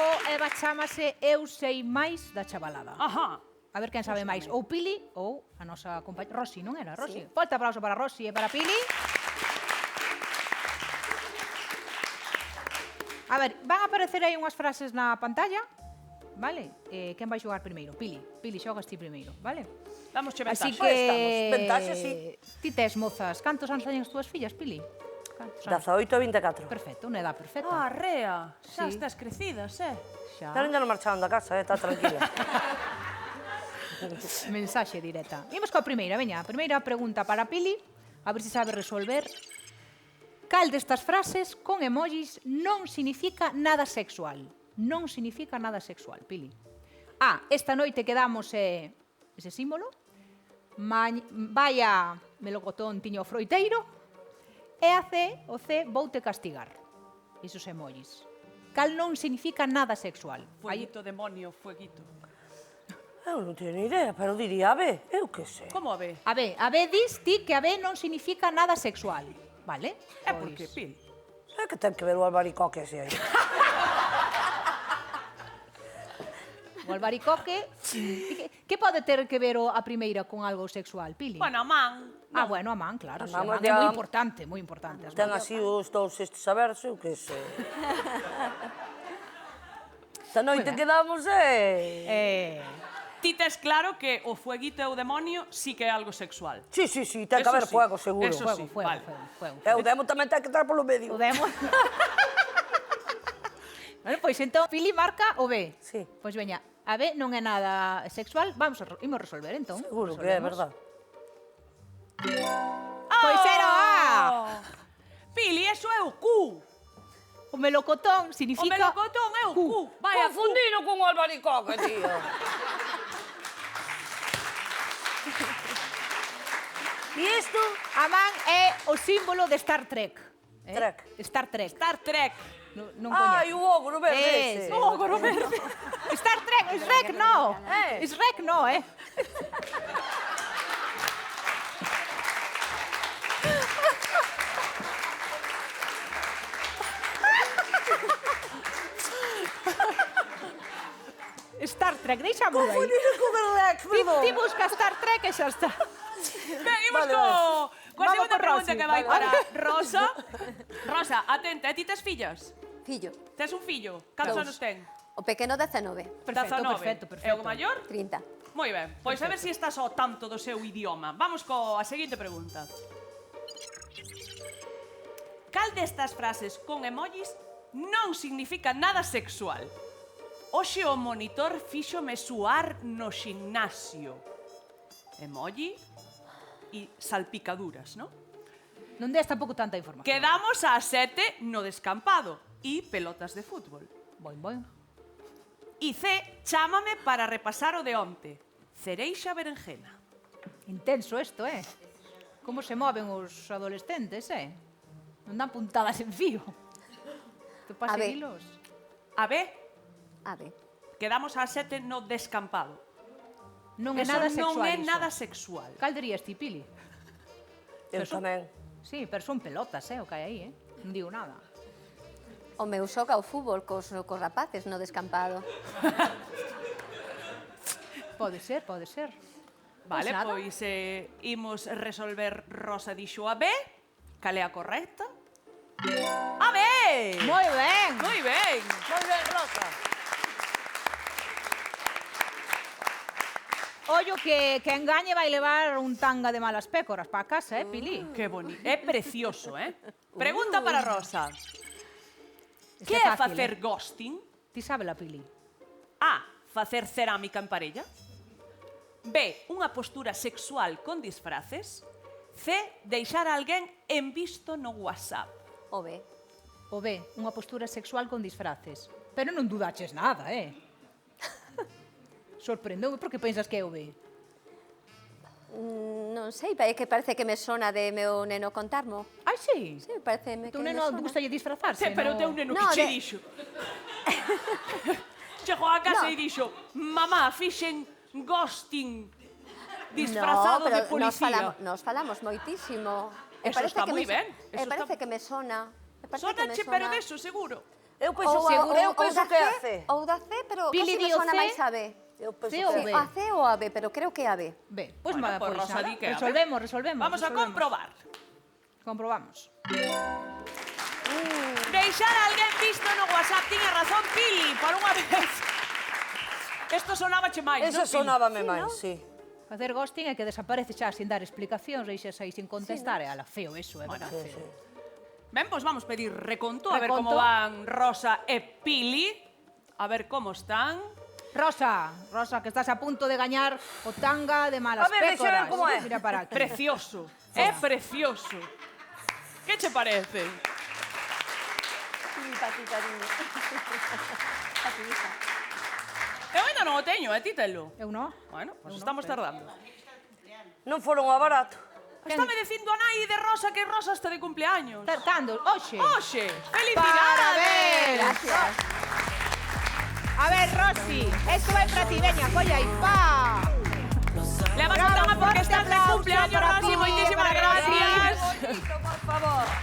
logo Eva chámase Eu sei máis da chavalada. Ajá. A ver quen sabe máis, ou Pili ou a nosa compañera Rosi, non era? Rosi. Forte aplauso para Rosi e para Pili. A ver, van a aparecer aí unhas frases na pantalla, vale? Quen vai xogar primeiro? Pili. Pili, xogas ti primeiro, vale? Damos che Así ventaxe. que... Ventaxe, sí. Ti tes, mozas. Cantos anos teñen as túas fillas, Pili? 18 e 24. Perfecto, unha edad perfecta. Ah, rea. Xa Sí. estás crecidas, Xa. Pero ainda non marcharon da casa, está tranquila. Mensaxe directa. Imos coa primeira, veña. A primeira pregunta para Pili, a ver se sabe resolver. Cal destas frases con emojis non significa nada sexual? Non significa nada sexual, Pili. A. Esta noite quedamos ese símbolo. Vaya melocotón tiño froiteiro. E a C, o C, voute castigar. Esos emojis. Cal non significa nada sexual? Fueguito, demonio, fueguito. Eu non teño ni idea, pero diría, a ver, eu que sei. Como a ver? A ver dis ti que a ver non significa nada sexual, vale? É porque, Pil. É que ten que ver o albaricoque ese aí. O albaricoque... Que pode ter que ver a primeira con algo sexual, Pili? Bueno, a man. Ah, bueno, a man, claro. A man é ya- moi importante, moi importante. as Ten mans. así os dous estes abertos, eu que sei. Esta noite quedamos, Ti tes claro que o fueguito e o demonio sí que é algo sexual. Sí, ten que Eso haber sí. fuego, seguro. Eso Fuego, sí, fuego, vale. fuego. E o demo tamén ten que estar polo medio. O demo... Bueno, pois entón, Pili marca o B. Sí. Pois veña, a B non é nada sexual, imos resolver entón. Seguro que é Resolvemos. verdad. Pois era o A. Pili, eso é o Q. O melocotón O significa... melocotón é o Q. Vaya Q. Confundino con o albaricoque, tío. E isto? A man é o símbolo de Star Trek. Trek. Star Trek. Star Trek. Non Ai, coñezo. o ogro verde ese. O ogro verde. Star Trek, Shrek no. Shrek no, Star Trek, deixamos aí. Confundino con o Rex, perdón. Ti busca Star Trek e xa está. Ben, imos Vale, coa Vamos segunda con pregunta Rosi, que vai vale. para Rosa. Rosa, atenta, ti tes fillas? Fillo. Tes un fillo? Cantos Dous. anos ten? O pequeno 19, Perfecto. E o maior? 30. Moi ben, pois a ver se estás ao tanto do seu idioma. Vamos coa seguinte pregunta. Cal destas frases con emojis non significa nada sexual? Hoxe o monitor fíxome suar no ximnasio. Emoji e salpicaduras, non? Non des tampouco tanta información. Quedamos a 7 no descampado e pelotas de fútbol. Boin. E C, chámame para repasar o de onte. Cereixa berenjena. Intenso isto, Como se moven os adolescentes, Non dan puntadas en fío. Que A ver. seguilos. A B, A ver. quedamos a 7 no descampado. Non é Eso nada sexual non é iso. nada sexual. Cal dirías ti, Pili? Eu tamén. Sí, pero son pelotas, o que hai aí, Non digo nada. O meu xoga o fútbol cos rapaces no descampado. Pode ser. Vale, nada. pois imos resolver. Rosa dixo a B. Cal é a correcta? A B! Moi ben. Moi ben. Moi ben, Rosa. Ollo que engañe vai levar un tanga de malas pécoras para casa, Pili? Que bonito. É precioso, Pregunta para Rosa. Este Que é fácil, facer ghosting? Ti sabe la Pili? A. Facer cerámica en parella. B. Unha postura sexual con disfraces. C. Deixar a alguén en visto no WhatsApp. O B. O B, unha postura sexual con disfraces. Pero non dudaches nada, Sorprendeu-me, por que pensas que é o B? Non sei, parece que me sona de meu neno contarmo. Ai, sí? Sí, parece que Tu me neno sona. gustalle disfrazarse, Sí, pero teu neno No, que che de- dixo. Chegou a casa No. e dixo: mamá, fixen ghosting disfrazado de policía. Nos falamos moitísimo. Eso está moi ben, eso parece está- que me sona. Sónache, pero deso, seguro. Eu penso que é a C. Ou da C, pero Pili casi me di o sona C. máis a B. Eu penso C que ou é B? A C ou a B, pero creo que é a B. Ben, pois Bueno, pues Rosa nada, di que a ver. resolvemos. Vamos a comprobar. Comprobamos. Deixar a alguén visto no WhatsApp. Tiña razón, Pili, por unha vez. Esto sonábache máis, Eso non, Pili? sonábame máis, sí. Facer ghosting é que desaparece xa sin dar explicacións, deixas aí sin contestar, é ala feo eso, é verdad. Sí, sí. Ben, pois vamos pedir reconto, a ver Reconto. como van Rosa e Pili. A ver como están. Rosa, que estás a punto de gañar o tanga de malas A ver, deixa ver pécoras. como é. Mira para aquí. Precioso. É precioso. Que che parece? Eu ainda non o teño, ti telo. Eu non? Bueno, pois estamos tardando. Non foron a barato. Estame dicindo a nai de Rosa que Rosa está de cumpleaños. Cando? Oxe. Oxe, felicidades! Gracias. A ver, Rosy, esto é para ti, veña, colla aí, pa. Le vas a Bravo, tanga porque fuerte estás de aplauso cumpleaños, para Rosy, Pili, moitísimas para gracias. Por favor.